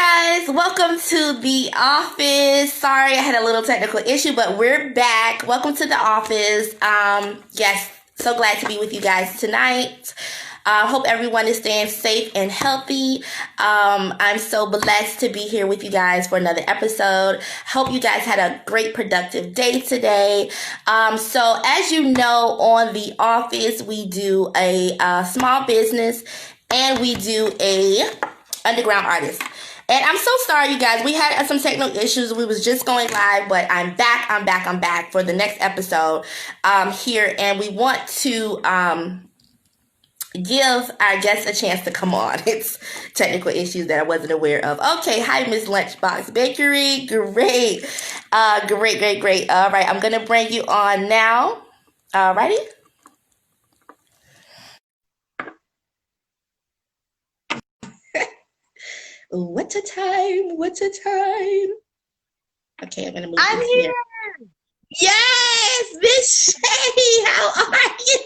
guys, welcome to the office. Sorry, I had a little technical issue, but we're back. Welcome to the office. Yes, so glad to be with you guys tonight. Hope everyone is staying safe and healthy. I'm so blessed to be here with you guys for another episode. Hope you guys had a great, productive day today. So as you know, on the office, we do a small business and we do a underground artist. And I'm so sorry, you guys. We had some technical issues. We was just going live, but I'm back for the next episode here. And we want to give our guests a chance to come on. It's technical issues that I wasn't aware of. Okay, hi, Miss Lunchbox Bakery. Great. Great. All right, I'm going to bring you on now. Alrighty. What a time. Okay, I'm going to move I'm this here. Yes, Miss Shay, how are you?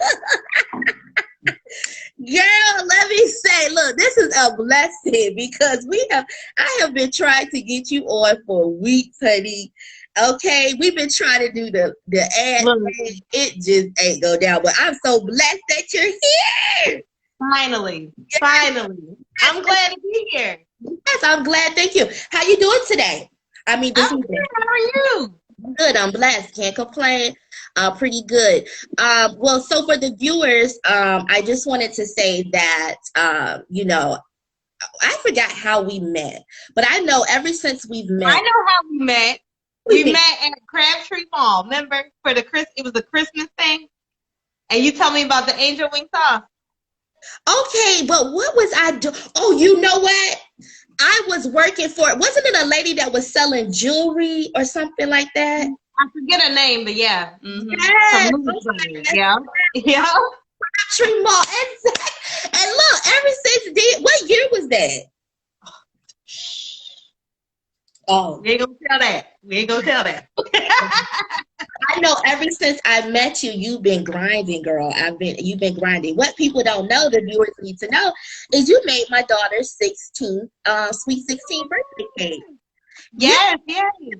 Girl, let me say, look, this is a blessing because I have been trying to get you on for weeks, honey. Okay, we've been trying to do the ad. It just ain't go down, but I'm so blessed that you're here. Finally. I'm glad to be here. Yes, I'm glad. Thank you. How you doing today? I'm good. How are you? Good. I'm blessed. Can't complain. Pretty good. Well, so for the viewers, I just wanted to say that, I forgot how we met, but I know ever since we've met. I know how we met. We met at Crabtree Mall. Remember it was the Christmas thing? And you told me about the angel wing sauce. Okay, but what was I doing? Oh, you know what? I was working wasn't it a lady that was selling jewelry or something like that? I forget her name, but yeah. Mm-hmm. Yes. Yeah. Tree Mall. And look, ever since then, what year was that? Oh. We ain't gonna tell that. I know ever since I met you, you've been grinding, girl. You've been grinding. What people don't know, the viewers need to know, is you made my daughter's 16th, sweet 16 birthday cake. Yes.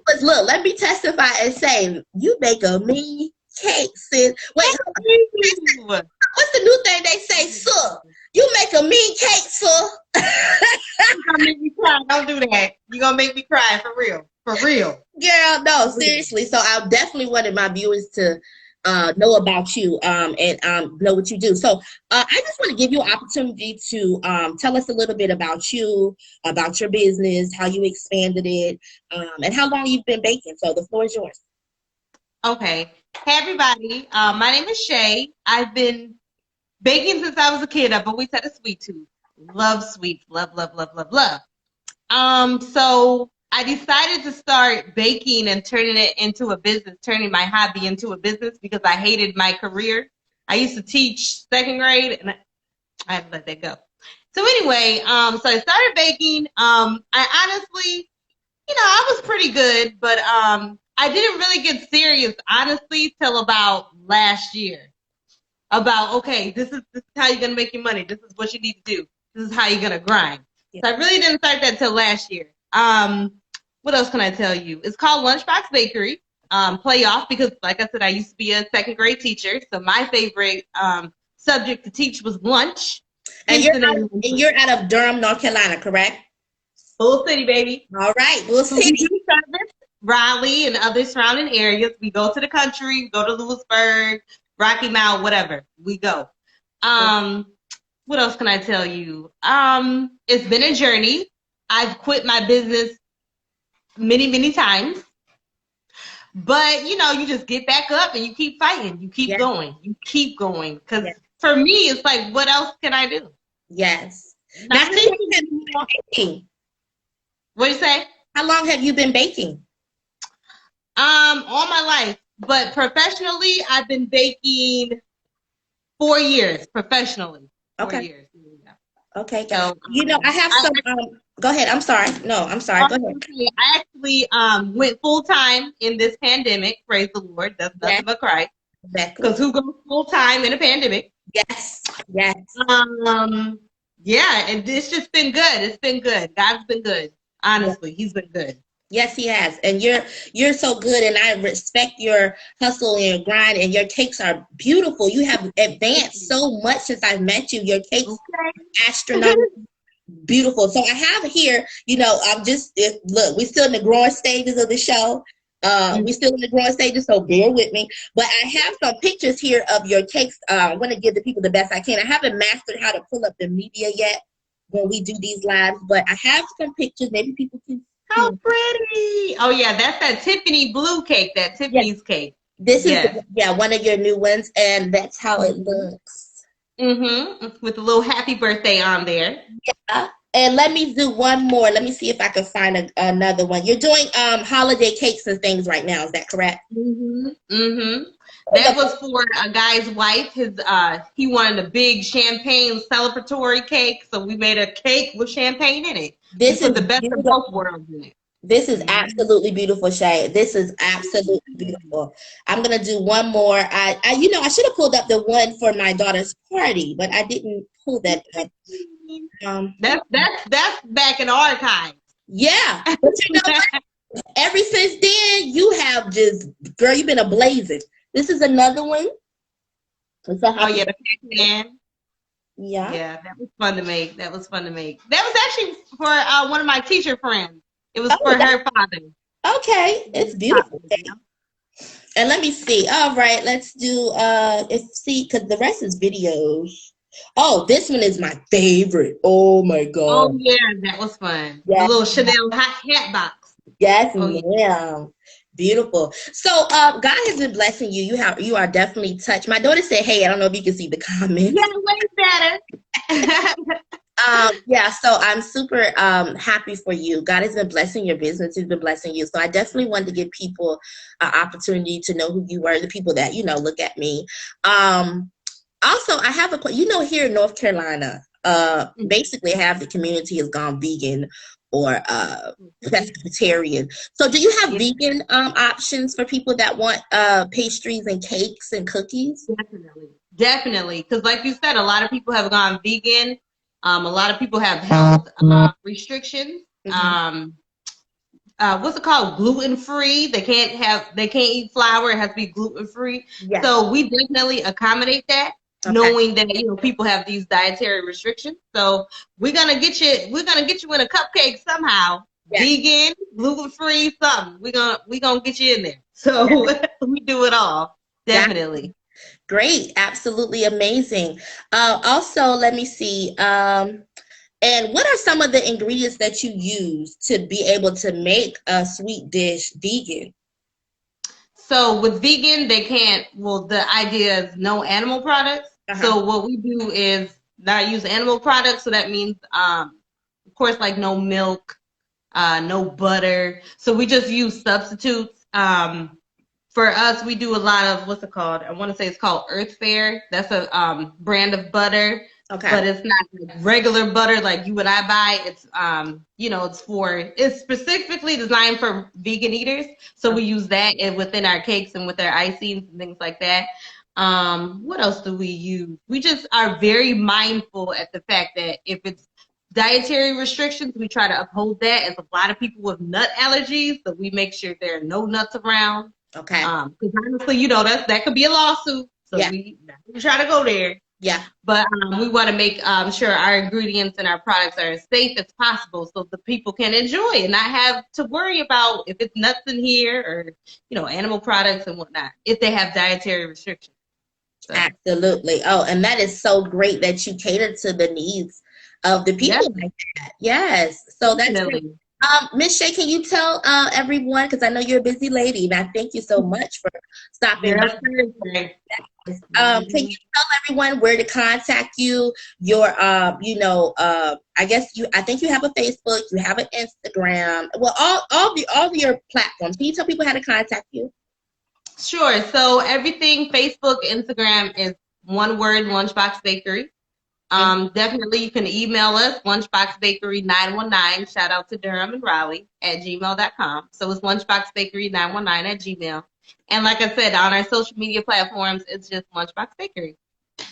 But look, let me testify and say, you make a mean cake, sis. Wait, what's the new thing they say, sir? You make a mean cake, sir. You're gonna make me cry. Don't do that. You're gonna make me cry for real. Girl, no, seriously. So I definitely wanted my viewers to know about you and know what you do. So I just want to give you an opportunity to tell us a little bit about you, about your business, how you expanded it, and how long you've been baking. So the floor is yours. Okay. Hey, everybody. My name is Shay. I've been baking since I was a kid. I've always had a sweet tooth. Love sweets. Love. So I decided to start baking and turning it into a business, turning my hobby into a business because I hated my career. I used to teach second grade and I had to let that go. So anyway, so I started baking. I honestly, I was pretty good, but I didn't really get serious, honestly, till about last year. About, okay, this is how you're going to make your money. This is what you need to do. This is how you're going to grind. Yeah. So I really didn't start that till last year. What else can I tell you? It's called Lunchbox Bakery. Play off because, like I said, I used to be a second grade teacher. So my favorite subject to teach was lunch. And you're out of Durham, North Carolina, correct? Full city, baby. All right, full city. Raleigh and other surrounding areas. We go to the country, we go to Lewisburg, Rocky Mount, whatever. We go. What else can I tell you? It's been a journey. I've quit my business many times. But, you just get back up and you keep fighting. You keep going. You keep going. Because for me, it's like, what else can I do? Yes. Now, how long have you been baking? What do you say? How long have you been baking? All my life. But professionally, I've been baking 4 years professionally. 4 years. Yeah. Okay. So, I have some. Go ahead. I'm sorry. No, I'm sorry. Go ahead. I actually went full time in this pandemic. Praise the Lord. That's nothing but Christ. Exactly. Because who goes full time in a pandemic? Yes. Yeah, and it's just been good. It's been good. God's been good. Honestly, he's been good. Yes, he has. And you're so good, and I respect your hustle and your grind, and your cakes are beautiful. You have advanced so much since I've met you. Your cakes Okay. astronomical beautiful. So I have here, I'm just look, we're still in the growing stages of the show. We're still in the growing stages, so bear with me. But I have some pictures here of your cakes. I want to give the people the best I can. I haven't mastered how to pull up the media yet when we do these lives, but I have some pictures. Maybe people can How see. pretty. Oh yeah, that's that Tiffany blue cake, that Yes, Tiffany's cake. this is Yes. one of your new ones, and that's how it looks. Mm-hmm. With a little happy birthday on there. And let me do one more. Let me see if I can find another one. You're doing holiday cakes and things right now. Is that correct? Mm-hmm. Mm-hmm. That was for a guy's wife. He wanted a big champagne celebratory cake, so we made a cake with champagne in it. We This put is the best of beautiful. both worlds in it. This is Mm-hmm. absolutely beautiful, Shay. This is absolutely beautiful. I'm gonna do one more. I should have pulled up the one for my daughter's party, but I didn't pull that up. That's back in archives. Yeah, but you know what? Ever since then, you have just, girl, you've been ablazing. This is another one. It's a Oh happy yeah, the birthday. Pac-Man. Yeah. Yeah, that was fun to make. That was fun to make. That was actually for one of my teacher friends. It was for Oh, her father. okay. It's beautiful. And let me see. All right, let's do because the rest is videos. Oh, this one is my favorite. Oh my Oh God. yeah, that was fun. The Yes, little Chanel hat box. yes, Oh yeah. ma'am. Beautiful. So God has been blessing you. You are definitely touched. My daughter said, hey, I don't know if you can see the Yeah, comments. way better. Yeah, so I'm super happy for you. God has been blessing your business. He's been blessing you. So I definitely wanted to give people an opportunity to know who you were, the people that, look at me. Also, I have here in North Carolina, basically half the community has gone vegan or pescatarian. So do you have Yeah, vegan options for people that want pastries and cakes and cookies? definitely. Definitely. Because like you said, a lot of people have gone vegan. A lot of people have health restrictions. Hmm. What's it called? Gluten free. They can't eat flour. It has to be gluten free. Yes. So we definitely accommodate that, Okay. knowing that people have these dietary restrictions. So we're gonna get you in a cupcake somehow. Yes. Vegan, gluten free, something. We're gonna get you in there. So we do it all. That's Definitely. great. Absolutely amazing. Also, let me see. And what are some of the ingredients that you use to be able to make a sweet dish vegan? So with vegan, they can't. Well, the idea is no animal products. Uh-huh. So what we do is not use animal products. So that means, of course, like no milk, no butter. So we just use substitutes. For us, we do a lot of what's it called? I want to say it's called Earth Fare. That's a brand of butter, Okay. but it's not like regular butter like you and I buy. It's specifically designed for vegan eaters. So we use that within our cakes and with our icings and things like that. What else do we use? We just are very mindful at the fact that if it's dietary restrictions, we try to uphold that. As a lot of people with nut allergies, so we make sure there are no nuts around. Okay. Because honestly, that could be a lawsuit. So Yeah. we try to go there. Yeah. But we want to make sure our ingredients and our products are as safe as possible so the people can enjoy and not have to worry about if it's nuts in here or, animal products and whatnot, if they have dietary restrictions. So, Absolutely. Oh, and that is so great that you cater to the needs of the yeah, people like that. Yes. So that's great. definitely. Miss Shay, can you tell everyone, because I know you're a busy lady, and I thank you so much for stopping by. Yes, Thursday. Can you tell everyone where to contact you? Your, I think you have a Facebook, you have an Instagram. Well, all of your platforms. Can you tell people how to contact you? Sure. So everything, Facebook, Instagram is one word, Lunchbox Bakery. Definitely you can email us, lunchboxbakery919, shout out to Durham and Raleigh, @gmail.com. So it's lunchboxbakery919 @gmail. And like I said, on our social media platforms, it's just Lunchbox Bakery.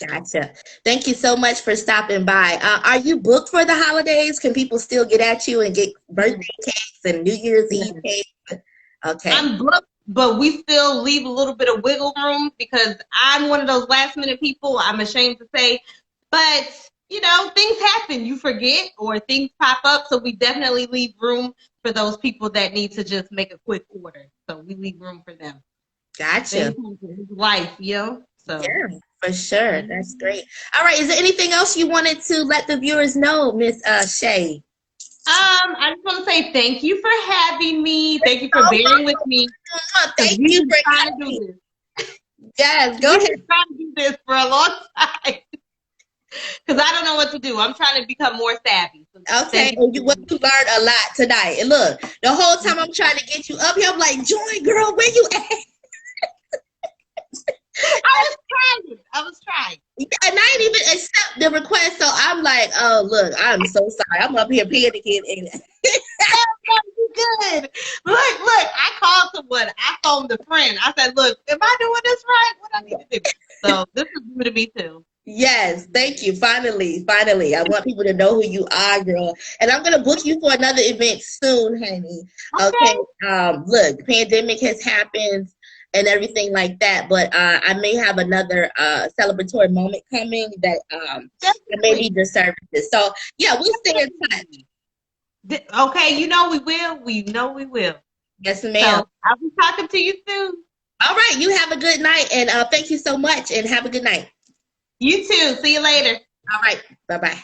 Gotcha. Thank you so much for stopping by. Are you booked for the holidays? Can people still get at you and get birthday cakes and New Year's Eve Yeah. cakes? Okay. I'm booked, but we still leave a little bit of wiggle room because I'm one of those last minute people. I'm ashamed to say, but things happen. You forget or things pop up, so we definitely leave room for those people that need to just make a quick order. So we leave room for them. Gotcha. Things happen. It's life, So. Yeah, for sure. That's great. All right. Is there anything else you wanted to let the viewers know, Miss Shay? I just want to say thank you for having me. Thank you for Oh, bearing with me because thank we've you been for trying to coming. do this. Yes, go We've ahead. been trying to do this for a long time because I don't know what to do. I'm trying to become more savvy. So Okay, thank you. and you learned a lot tonight. And look, the whole time I'm trying to get you up here, I'm like, join, girl, where you at? I was trying. And I didn't even accept the request, so I'm like, oh, look, I'm so sorry. I'm up here panicking. And Good. Look, I called someone. I phoned a friend. I said, look, am I doing this right? What I need to do? So this is new to me too. yes, thank you. Finally, finally. I want people to know who you are, girl. And I'm gonna book you for another event soon, honey. Okay. Okay. Look, pandemic has happened and everything like that, but I may have another celebratory moment coming that I may Definitely. need your services. So yeah, we'll stay in touch. Okay, we will. We know we will. Yes, So ma'am. I'll be talking to you soon. All right, you have a good night and thank you so much and have a good night. You too. See you later. All right, bye-bye.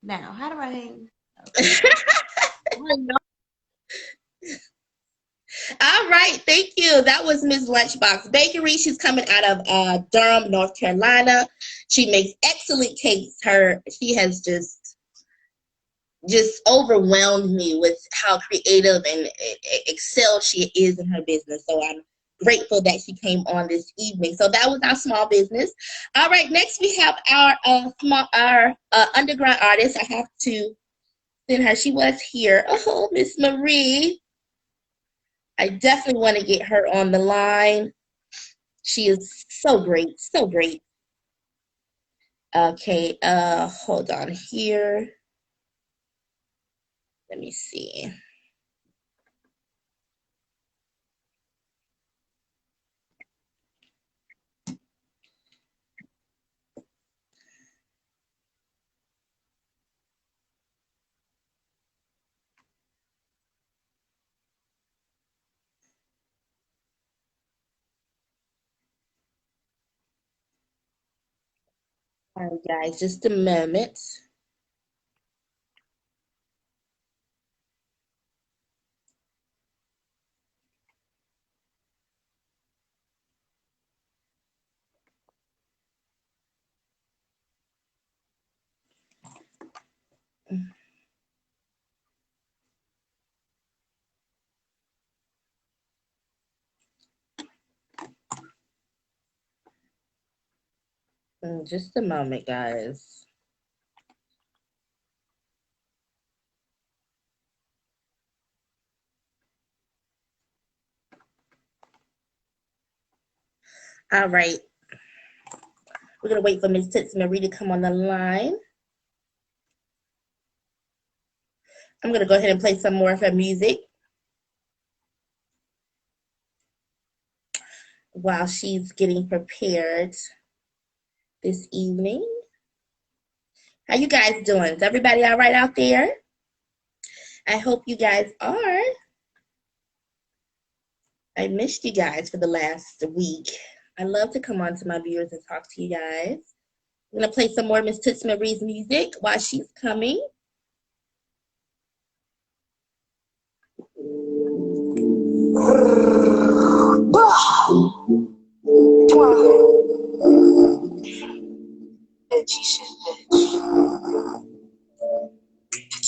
Now, how do I hang? All right, thank you. That was Miss Lunchbox Bakery. She's coming out of Durham, North Carolina. She makes excellent cakes. She has just overwhelmed me with how creative and excel she is in her business. So I'm grateful that she came on this evening. So that was our small business. All right, next we have our underground artist. I have to send her. She was here. Oh, Miss Marie. I definitely want to get her on the line. She is so great, so great. Okay, hold on here. Let me see. All right, guys, just a moment. Just a moment, guys. All right. We're going to wait for Ms. Tits Marie to come on the line. I'm going to go ahead and play some more of her music while she's getting prepared this evening. How you guys doing? Is everybody all right out there? I hope you guys are. I missed you guys for the last week. I love to come on to my viewers and talk to you guys. I'm going to play some more Miss Tits Marie's music while she's coming.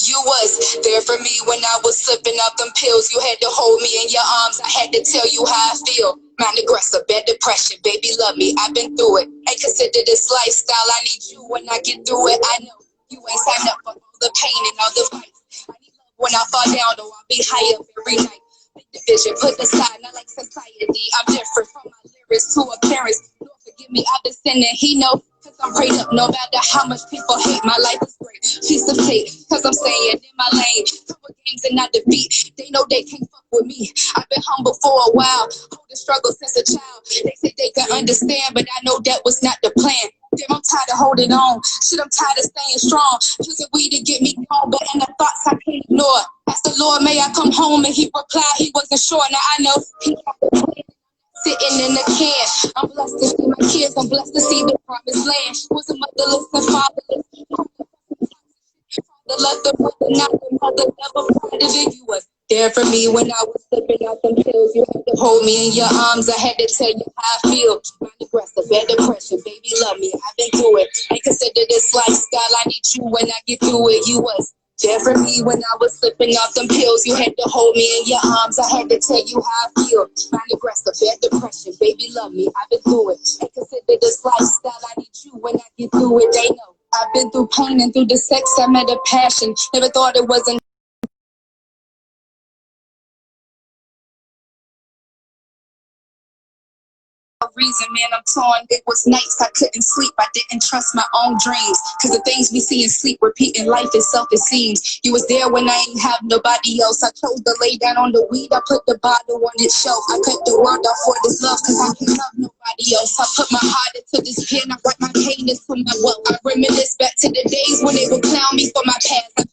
You was there for me when I was slipping up them pills. You had to hold me in your arms. I had to tell you how I feel. Mind aggressive, bad depression, baby, love me. I've been through it. Ain't consider this lifestyle. I need you when I get through it. I know you ain't signed up for all the pain and all the fights. I need love when I fall down, though I'll be high up every night. Make division, put aside, not like society. I'm different from my lyrics to appearance. Lord, forgive me. me, I've been sinning, he know. Cause I'm prayed up, no matter how much people hate. My life is great, piece of cake. Cause I'm staying in my lane. Couple games and not defeat. They know they can't fuck with me. I've been humble for a while, holding struggle since a child. They say they can understand, but I know that was not the plan. Damn, I'm tired of holding on. Shit, I'm tired of staying strong. Using weed to get me home, but in the thoughts I can't ignore. Asked the Lord, may I come home? And he replied he wasn't sure. Now I know he got the plan. Sitting in the can. I'm blessed to see my kids. I'm blessed to see the promised land. Was a motherless and fatherless. The love, the mother, not the mother. Never proud of it. You was there for me when I was slipping out them pills. You had to hold me in your arms. I had to tell you how I feel. My aggressive, bad depression. Baby, love me. I've been through it. Ain't consider this lifestyle. I need you when I get through it. You was there for me when I was slipping off them pills. You had to hold me in your arms. I had to tell you how I feel. My aggressive, bad depression. Baby, love me. I've been through it. Ain't consider this lifestyle. I need you when I get through it. They know. I've been through pain and through the sex. I met a passion. Never thought it wasn't a reason, man. I'm torn. It was nights I couldn't sleep. I didn't trust my own dreams. Cause the things we see in sleep repeat in life itself, it seems. You was there when I ain't have nobody else. I chose to lay down on the weed. I put the bottle on its shelf. I cut the world off for this love cause I can't love nobody else. I put my heart into this pen. I write my pain into my wealth. I reminisce back to the days when they would clown me for my past.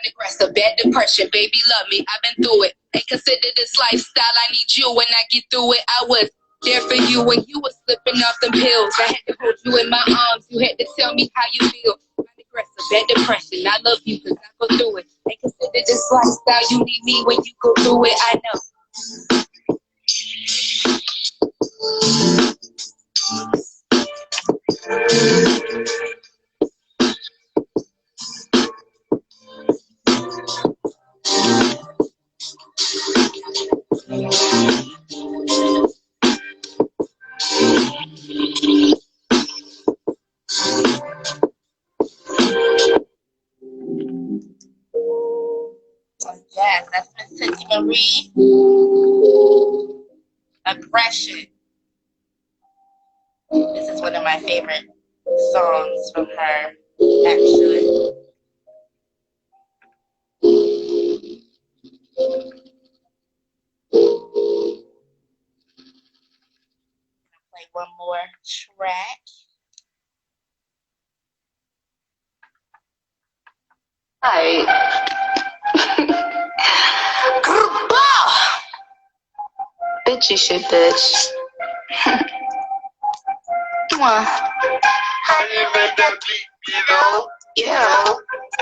Aggressive, bad depression, baby, love me. I've been through it. Ain't consider this lifestyle. I need you when I get through it. I was there for you when you was slipping off them pills. I had to hold you in my arms. You had to tell me how you feel. Aggressive, bad depression. I love you because I go through it. Ain't consider this lifestyle. You need me when you go through it. I know. Yes, that's Miss Cindy Marie. Aggression. This is one of my favorite songs from her, actually. Play one more track. Hi. Bitchy shit, bitch. Come on. How you make that beat, you know? Yeah.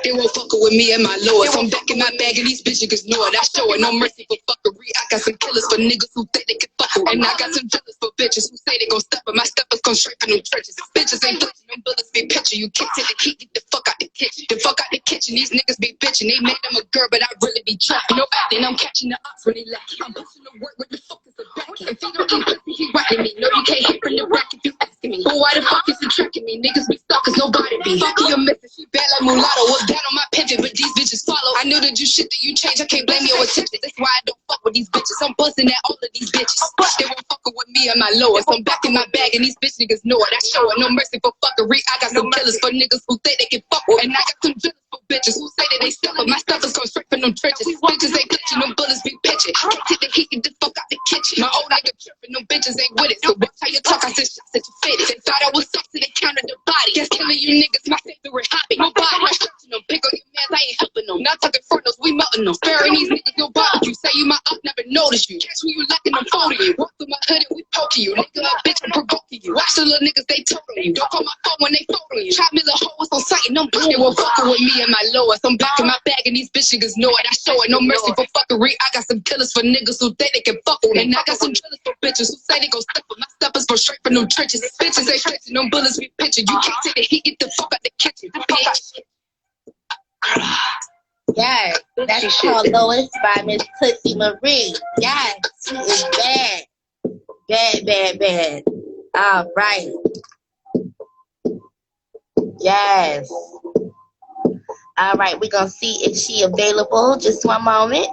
They won't fuckin' with me and my lords. I'm back in my bag and these bitches ignore it. I show it, no mercy for fuckery. I got some killers for niggas who think they can fuck with. And I got some drillers for bitches who say they gon' step, but my steppers come straight from them trenches. Bitches ain't flinching, them bullets be pitching. You can't take the heat, get the fuck out the kitchen. The fuck out the kitchen, these niggas be bitching. They made them a girl, but I really be trapping. No acting, I'm catching the ops when they left. I'm busting the work with the fuck is the back. If he don't get pussy, he riding me. No, you can't hit from the rack if you asking me. But why the fuck is he tracking me? Niggas be stalkers, nobody be. Fuck you, missing, she bad like mulatto. Was down on my pivot, but these bitches follow. I knew that you shit that you change. I can't blame your attention. That's why I don't fuck with these bitches. I'm busting at all of these bitches. They won't fucking with me and my lowest. I'm back in my bag and these bitch niggas know it. I show it. No mercy for fuckery. I got some killers for niggas who think they can fuck with. And I got some drillers for bitches who say that they still up. My stuffers come straight from them trenches. Bitches ain't glitching, them bullets be pitching. Can't take the heat, get the fuck out the kitchen. My old nigga tripping, them bitches ain't with it. So watch how you talk. I said shots at your fitted. They thought I was soft, so they counted the body. Guess killing you niggas my favorite hobby. Nobody, I'm touching them. Pick on your mans, I ain't helping them. Not talking furnace, we melting them. Sparing these niggas, no barbecue. Say you my up, never notice you. Catch me, you lacking, I'm folding you. Walk through my hood and we poking you. Nigga, a bitch, I'm provoking you. Watch the little niggas, they totaling you. Don't call my phone when they photoing you. Trap me the hoe, it's on sight and them they were fucking with me and my lowest. I'm back in my bag and these bitch niggas know it. I show it, no mercy for fuckery. I got some killers for niggas who think they can fuck with me. And I got some drillers for bitches who say they gon' step with my steppers go straight from them trenches. Bitches ain't stretching, them bullets be pitching. You can't take the heat, get the fuck out the kitchen, bitch. Yes, that's called Lois by Miss Tootsie Marie. Yes, she is bad. Bad, bad, bad. All right. Yes. All right, we're going to see if she available. Just one moment.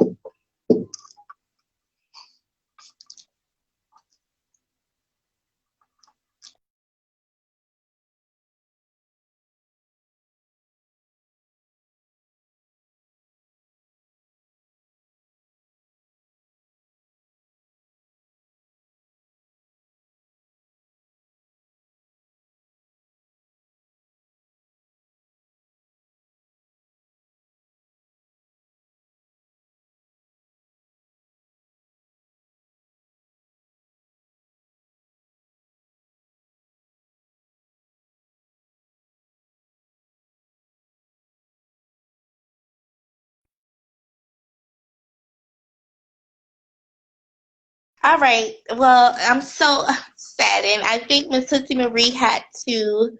All right. Well, I'm so saddened. I think Miss Tootsie Marie had to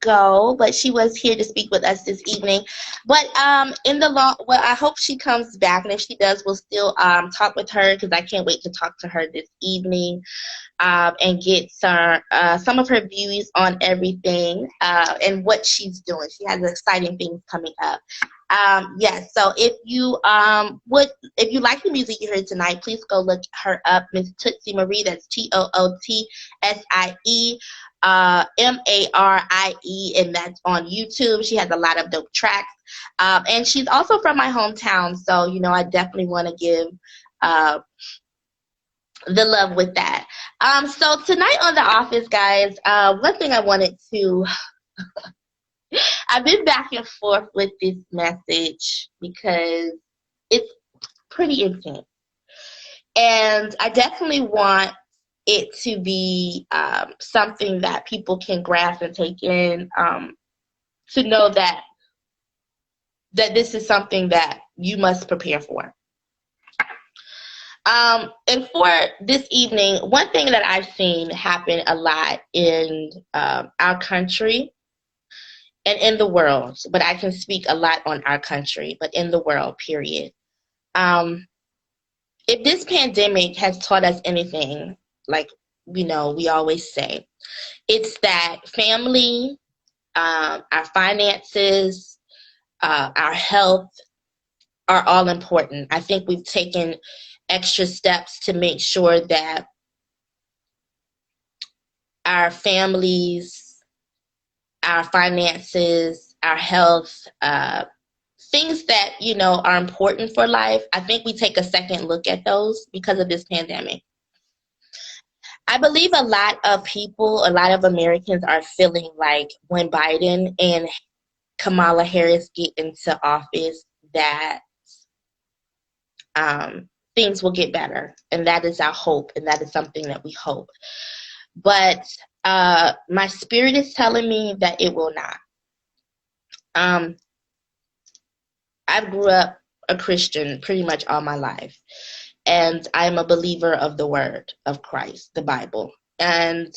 go, but she was here to speak with us this evening. But in the long, well, I hope she comes back, and if she does, we'll still talk with her because I can't wait to talk to her this evening. And get some of her views on everything and what she's doing. She has exciting things coming up. Yes, so if you if you like the music you heard tonight, please go look her up, Miss Tootsie Marie. That's TOOTSIE MARIE, and that's on YouTube. She has a lot of dope tracks, and she's also from my hometown, so I definitely want to give the love with that. So tonight on The Office, guys, one thing I wanted to, I've been back and forth with this message because it's pretty intense. And I definitely want it to be something that people can grasp and take in, to know that this is something that you must prepare for. And for this evening, one thing that I've seen happen a lot in our country and in the world, but I can speak a lot on our country, but in the world, period. If this pandemic has taught us anything, like, we always say, it's that family, our finances, our health are all important. I think we've taken extra steps to make sure that our families, our finances, our health, things that, are important for life, I think we take a second look at those because of this pandemic. I believe a lot of people, a lot of Americans are feeling like when Biden and Kamala Harris get into office that things will get better. And that is our hope, and that is something that we hope. But my spirit is telling me that it will not. I grew up a Christian pretty much all my life, and I'm a believer of the word of Christ, the Bible. And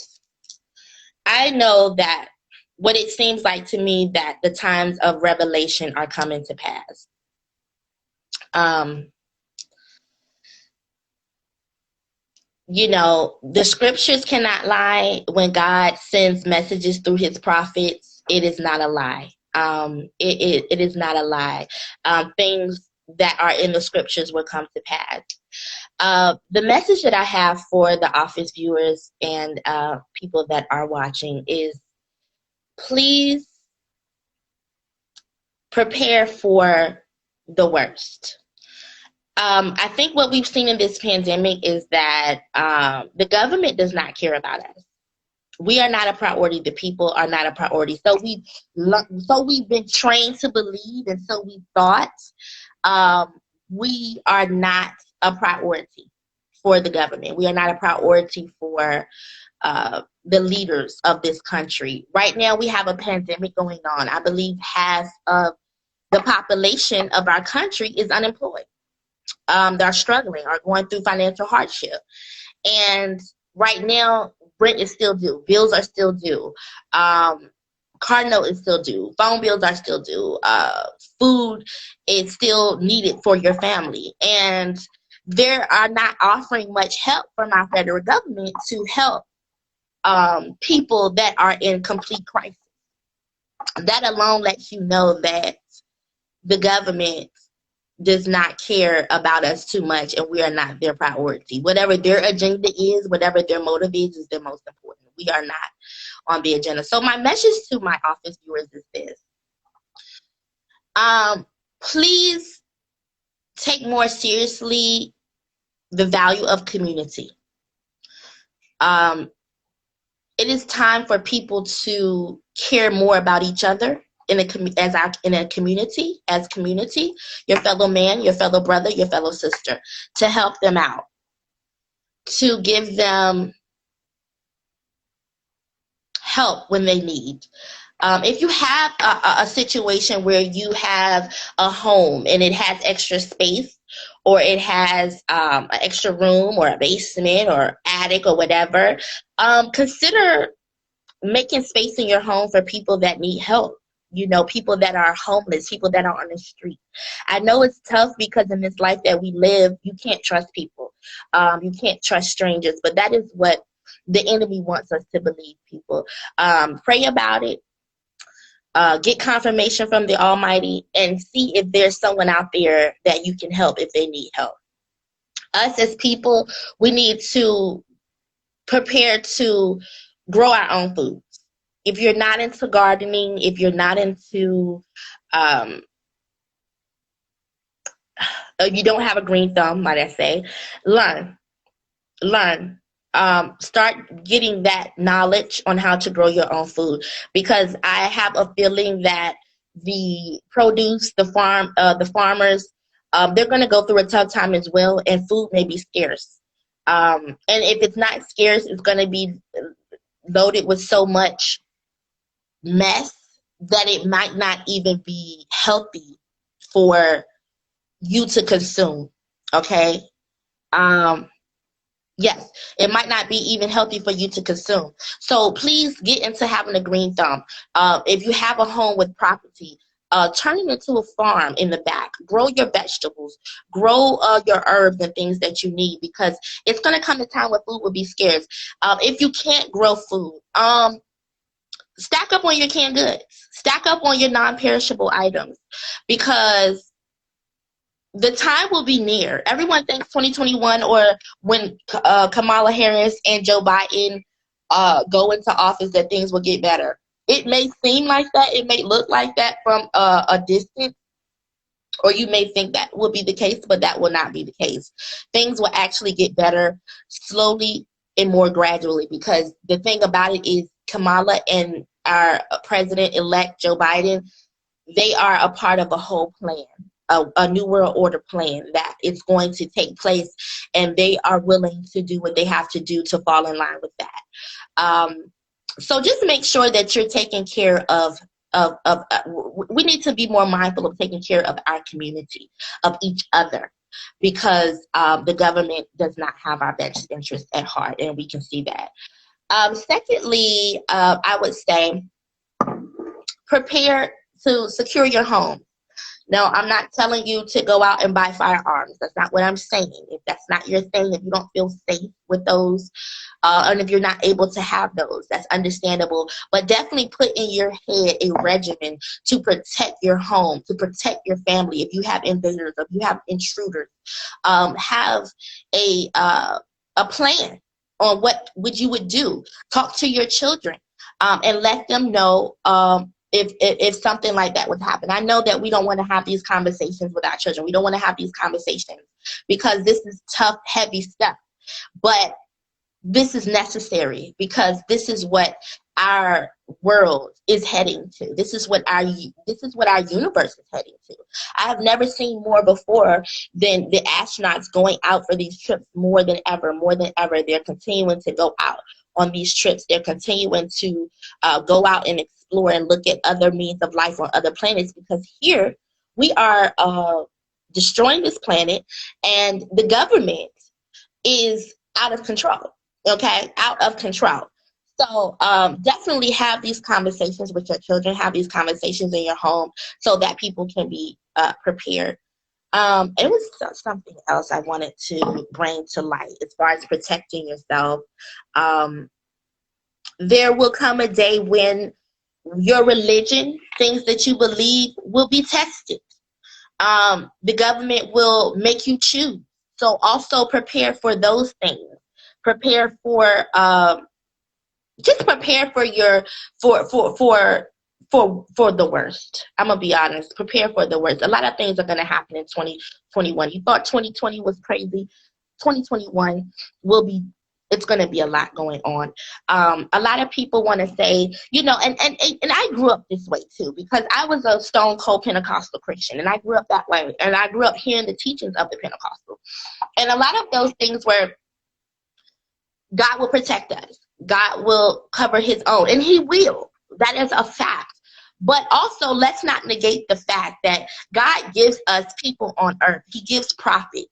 I know that what it seems like to me that the times of revelation are coming to pass. The scriptures cannot lie. When God sends messages through his prophets, it is not a lie. It is not a lie. Things that are in the scriptures will come to pass. The message that I have for the Office viewers and people that are watching is, please prepare for the worst. I think what we've seen in this pandemic is that the government does not care about us. We are not a priority. The people are not a priority. So we've been trained to believe, and so we thought we are not a priority for the government. We are not a priority for the leaders of this country. Right now, we have a pandemic going on. I believe half of the population of our country is unemployed. They're struggling, are going through financial hardship. And right now, rent is still due. Bills are still due. car note is still due. Phone bills are still due. Food is still needed for your family. And they are not offering much help from our federal government to help people that are in complete crisis. That alone lets you know that the government does not care about us too much, and we are not their priority. Whatever their agenda is, whatever their motive is the most important. We are not on the agenda. So my message to my office viewers is this. Please take more seriously the value of community. It is time for people to care more about each other in a community, as community, your fellow man, your fellow brother, your fellow sister, to help them out, to give them help when they need. If you have a situation where you have a home and it has extra space, or it has an extra room or a basement or attic or whatever, consider making space in your home for people that need help. You know, people that are homeless, people that are on the street. I know it's tough because in this life that we live, you can't trust people. You can't trust strangers, but that is what the enemy wants us to believe, people. Pray about it. Get confirmation from the Almighty and see if there's someone out there that you can help if they need help. Us as people, we need to prepare to grow our own food. If you're not into gardening, if you're not into, you don't have a green thumb, might I say, learn. Start getting that knowledge on how to grow your own food, because I have a feeling that the produce, the farmers, they're going to go through a tough time as well, and food may be scarce. And if it's not scarce, it's going to be loaded with so much mess that it might not even be healthy for you to consume. Okay. Yes, it might not be even healthy for you to consume. So please get into having a green thumb. If you have a home with property, turn it into a farm in the back. Grow your vegetables. Grow your herbs and things that you need, because it's going to come a time where food will be scarce. If you can't grow food, stack up on your canned goods. Stack up on your non-perishable items, because the time will be near. Everyone thinks 2021, or when Kamala Harris and Joe Biden go into office, that things will get better. It may seem like that. It may look like that from a distance, or you may think that will be the case, but that will not be the case. Things will actually get better slowly and more gradually, because the thing about it is Kamala and our president-elect Joe Biden, they are a part of a whole plan. A new world order plan that is going to take place, and they are willing to do what they have to do to fall in line with that. So just make sure that you're taking care of we need to be more mindful of taking care of our community, of each other, because the government does not have our best interest at heart, and we can see that. Secondly, I would say prepare to secure your home. No, I'm not telling you to go out and buy firearms. That's not what I'm saying. If that's not your thing, if you don't feel safe with those, and if you're not able to have those, that's understandable. But definitely put in your head a regimen to protect your home, to protect your family. If you have invaders, if you have intruders, have a plan on what you would do. Talk to your children, and let them know if something like that would happen. I know that we don't want to have these conversations with our children. We don't want to have these conversations because this is tough, heavy stuff. But this is necessary, because this is what our world is heading to. This is what our universe is heading to. I have never seen more before than the astronauts going out for these trips more than ever. They're continuing to go out on these trips. They're continuing to go out and explore and look at other means of life on other planets, because here we are destroying this planet, and the government is out of control. Okay, out of control. So definitely have these conversations with your children, have these conversations in your home so that people can be prepared. It was something else I wanted to bring to light as far as protecting yourself. Um, there will come a day when your religion, things that you believe, will be tested. The government will make you choose. So also prepare for those things. Prepare for just prepare for your for the worst. I'm gonna be honest. Prepare for the worst. A lot of things are gonna happen in 2021. You thought 2020 was crazy. 2021 will be. It's gonna be a lot going on. A lot of people want to say, and I grew up this way too because I was a stone cold Pentecostal Christian, and I grew up that way, and I grew up hearing the teachings of the Pentecostal, and a lot of those things were God will protect us. God will cover his own, and he will. That is a fact. But also, let's not negate the fact that God gives us people on earth. He gives prophets.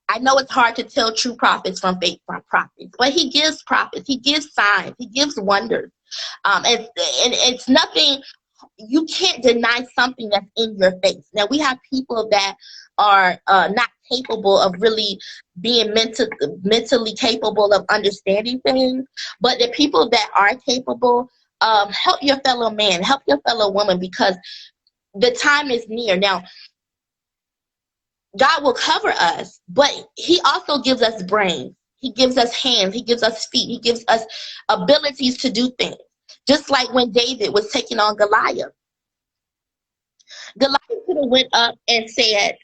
I know it's hard to tell true prophets from fake prophets, but he gives prophets. He gives signs. He gives wonders. And it's nothing, you can't deny something that's in your face. Now, we have people that are not capable of really being mentally capable of understanding things, but the people that are capable, help your fellow man, help your fellow woman, because the time is near. Now, God will cover us, but he also gives us brains. He gives us hands. He gives us feet. He gives us abilities to do things. Just like when David was taking on Goliath. Goliath could have went up and said,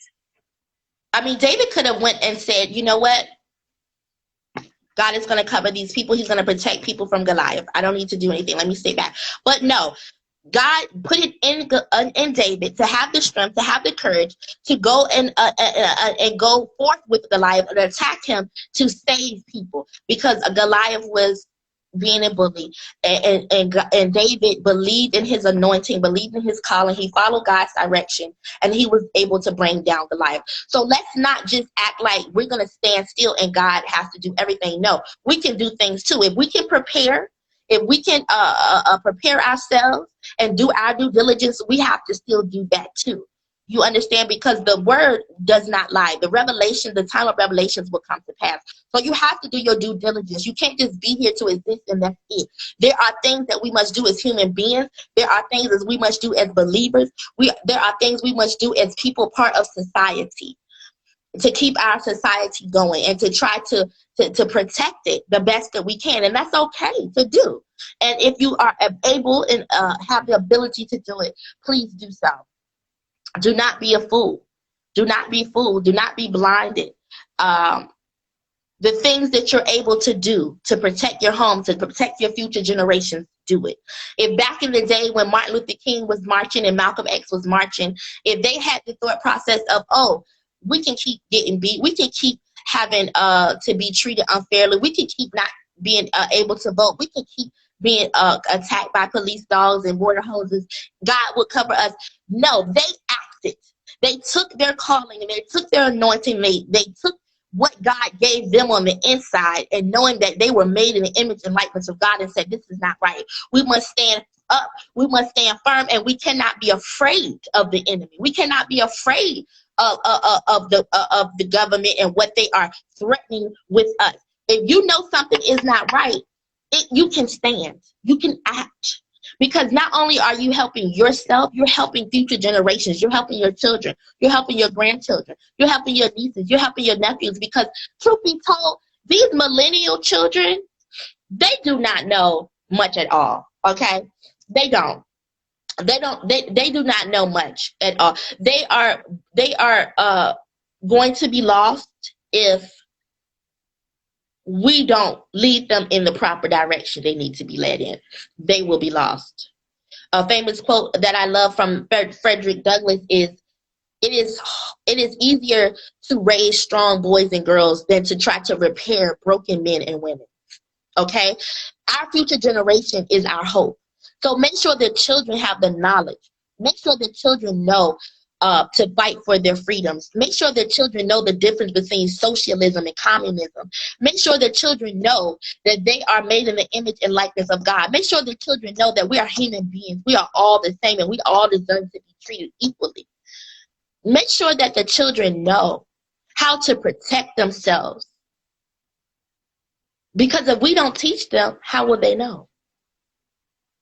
David could have went and said, you know what? God is going to cover these people. He's going to protect people from Goliath. I don't need to do anything. Let me say that. But no, God put it in David to have the strength, to have the courage to go and go forth with Goliath and attack him to save people, because Goliath was being a bully, and David believed in his anointing, believed in his calling. He followed God's direction, and he was able to bring down Goliath. So let's not just act like we're going to stand still and God has to do everything. No, we can do things too. If we can prepare, if we can prepare ourselves and do our due diligence, we have to still do that too. You understand? Because the word does not lie. The time of revelations will come to pass. So you have to do your due diligence. You can't just be here to exist and that's it. There are things that we must do as human beings. There are things that we must do as believers. There are things we must do as people, part of society, to keep our society going and to try to protect it the best that we can. And that's okay to do. And if you are able and have the ability to do it, please do so. Do not be a fool. Do not be fooled. Do not be blinded. The things that you're able to do to protect your home, to protect your future generations, do it. If back in the day when Martin Luther King was marching and Malcolm X was marching, if they had the thought process of, oh, we can keep getting beat, we can keep having to be treated unfairly, we can keep not being able to vote, we can keep being attacked by police dogs and water hoses, God will cover us. No, they acted. They took their calling and they took their anointing. They took what God gave them on the inside, and knowing that they were made in the image and likeness of God, and said, this is not right. We must stand up. We must stand firm, and we cannot be afraid of the enemy. We cannot be afraid of the government and what they are threatening with us. If you know something is not right, you can stand. You can act. Because not only are you helping yourself, you're helping future generations. You're helping your children. You're helping your grandchildren. You're helping your nieces. You're helping your nephews. Because truth be told, these millennial children, they do not know much at all. Okay? They don't. They do not know much at all. They are going to be lost if we don't lead them in the proper direction they need to be led in. They will be lost. A famous quote that I love from Frederick Douglass is, it is easier to raise strong boys and girls than to try to repair broken men and women. Okay? Our future generation is our hope. So make sure that children have the knowledge. Make sure that children know to fight for their freedoms. Make sure their children know the difference between socialism and communism. Make sure their children know that they are made in the image and likeness of God. Make sure their children know that we are human beings. We are all the same and we all deserve to be treated equally. Make sure that the children know how to protect themselves. Because if we don't teach them, how will they know?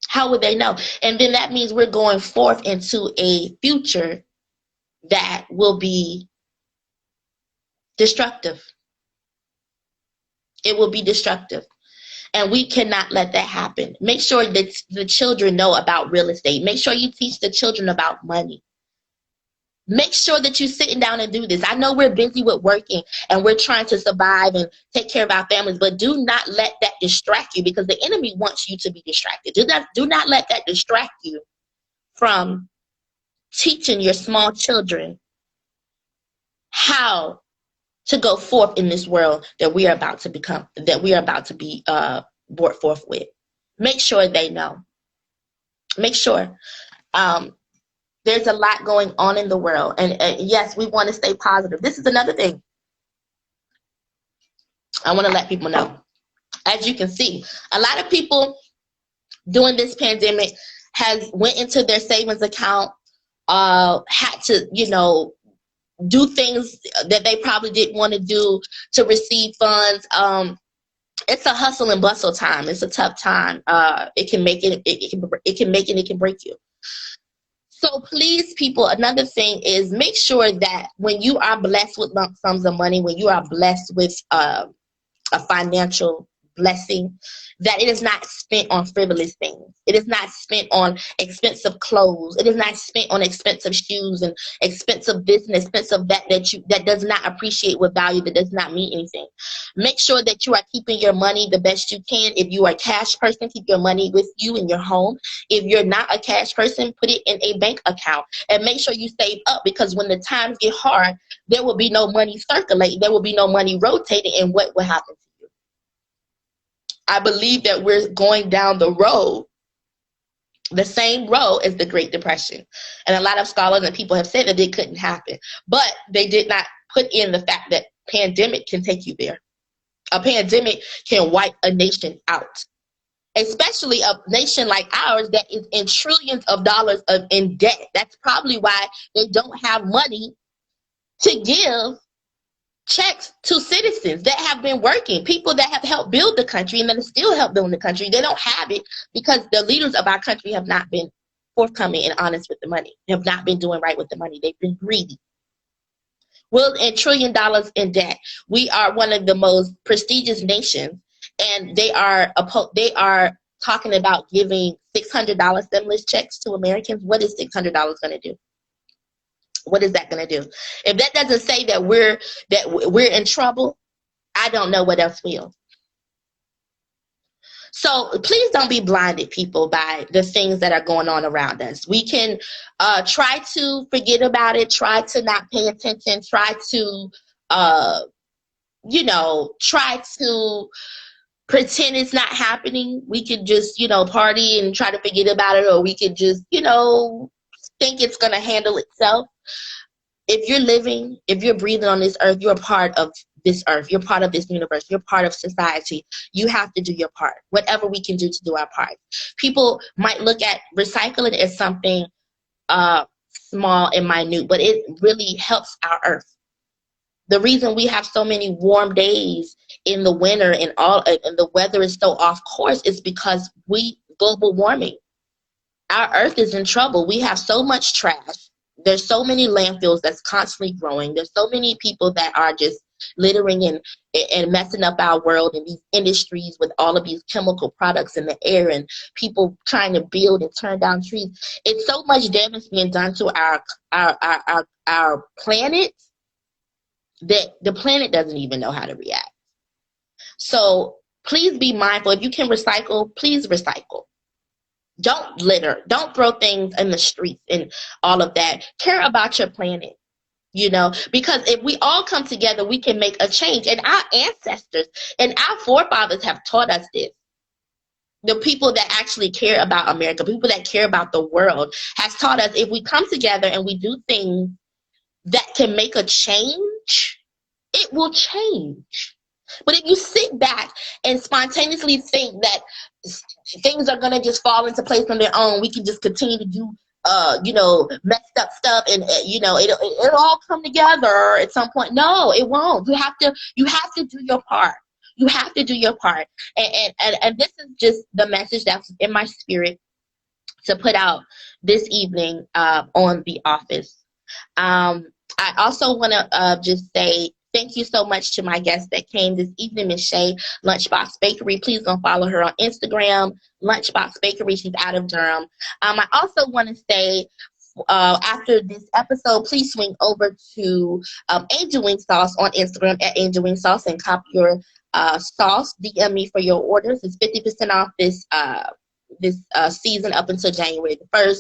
How would they know? And then that means we're going forth into a future that will be destructive. It will be destructive. And we cannot let that happen. Make sure that the children know about real estate. Make sure you teach the children about money. Make sure that you're sitting down and do this. I know we're busy with working and we're trying to survive and take care of our families, but do not let that distract you, because the enemy wants you to be distracted. Do not let that distract you from teaching your small children how to go forth in this world that we are about to become, that we are about to be brought forth with. Make sure they know. Make sure. There's a lot going on in the world. And yes, we want to stay positive. This is another thing I want to let people know. As you can see, a lot of people during this pandemic has went into their savings account, had to, do things that they probably didn't want to do to receive funds. It's a hustle and bustle time. It's a tough time. It can make it, it can make it, it can break you. So please, people, another thing is make sure that when you are blessed with lump sums of money, when you are blessed with a financial blessing, that it is not spent on frivolous things. It is not spent on expensive clothes. It is not spent on expensive shoes and expensive this and expensive that does not appreciate with value, that does not mean anything. Make sure that you are keeping your money the best you can. If you are a cash person, keep your money with you in your home. If you're not a cash person, put it in a bank account and make sure you save up, because when the times get hard, there will be no money circulating. There will be no money rotating, and what will happen? I believe that we're going down the road, the same road as the Great Depression. And a lot of scholars and people have said that it couldn't happen, but they did not put in the fact that pandemic can take you there. A pandemic can wipe a nation out, especially a nation like ours that is in trillions of dollars in debt. That's probably why they don't have money to give checks to citizens that have been working, people that have helped build the country and that still help build the country. They don't have it because the leaders of our country have not been forthcoming and honest with the money, have not been doing right with the money. They've been greedy. We're in $1 trillion in debt. We are one of the most prestigious nations, and they are talking about giving $600 stimulus checks to Americans. What is $600 going to do? What is that going to do? If that doesn't say that we're in trouble, I don't know what else will. So please don't be blinded, people, by the things that are going on around us. We can try to forget about it, try to not pay attention, try to, try to pretend it's not happening. We could just, party and try to forget about it, or we could just, think it's going to handle itself. If you're living, if you're breathing on this earth, you're a part of this earth. You're part of this universe. You're part of society. You have to do your part. Whatever we can do to do our part. People might look at recycling as something small and minute, but it really helps our earth. The reason we have so many warm days in the winter and the weather is so off course is because global warming. Our earth is in trouble. We have so much trash. There's so many landfills that's constantly growing. There's so many people that are just littering and messing up our world in these industries with all of these chemical products in the air, and people trying to build and turn down trees. It's so much damage being done to our planet that the planet doesn't even know how to react. So please be mindful. If you can recycle, please recycle. Don't litter. Don't throw things in the streets and all of that. Care about your planet, because if we all come together, we can make a change. And our ancestors and our forefathers have taught us this. the people that actually care about America, people that care about the world, has taught us if we come together and we do things that can make a change, it will change. But if you sit back and spontaneously think that things are gonna just fall into place on their own, we can just continue to do messed up stuff, and it'll all come together at some point. No, it won't. You have to do your part. You have to do your part. And this is just the message that's in my spirit to put out this evening on The Office. I also want to just say thank you so much to my guest that came this evening, Miss Shay, Lunchbox Bakery. Please go follow her on Instagram, Lunchbox Bakery. She's out of Durham. I also want to say, after this episode, please swing over to Angel Wing Sauce on Instagram at Angel Wing Sauce and cop your sauce. DM me for your orders. It's 50% off this season up until January the 1st.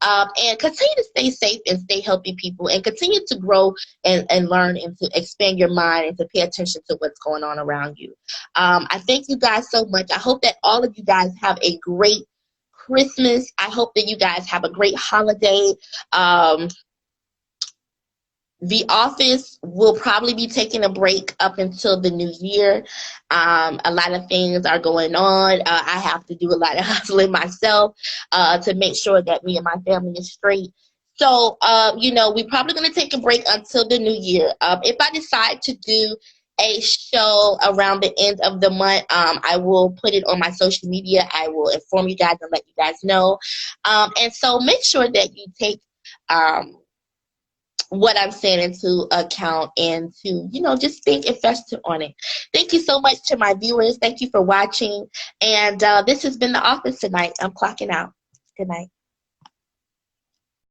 And continue to stay safe and stay healthy, people, and continue to grow and learn and to expand your mind and to pay attention to what's going on around you. I thank you guys so much. I hope that all of you guys have a great Christmas. I hope that you guys have a great holiday. The Office will probably be taking a break up until the new year. A lot of things are going on. I have to do a lot of hustling myself to make sure that me and my family is straight. So, we're probably going to take a break until the new year. If I decide to do a show around the end of the month, I will put it on my social media. I will inform you guys and let you guys know. And so make sure that you take what I'm saying into account and to, just think and fester on it. Thank you so much to my viewers. Thank you for watching. And this has been The Office tonight. I'm clocking out. Good night.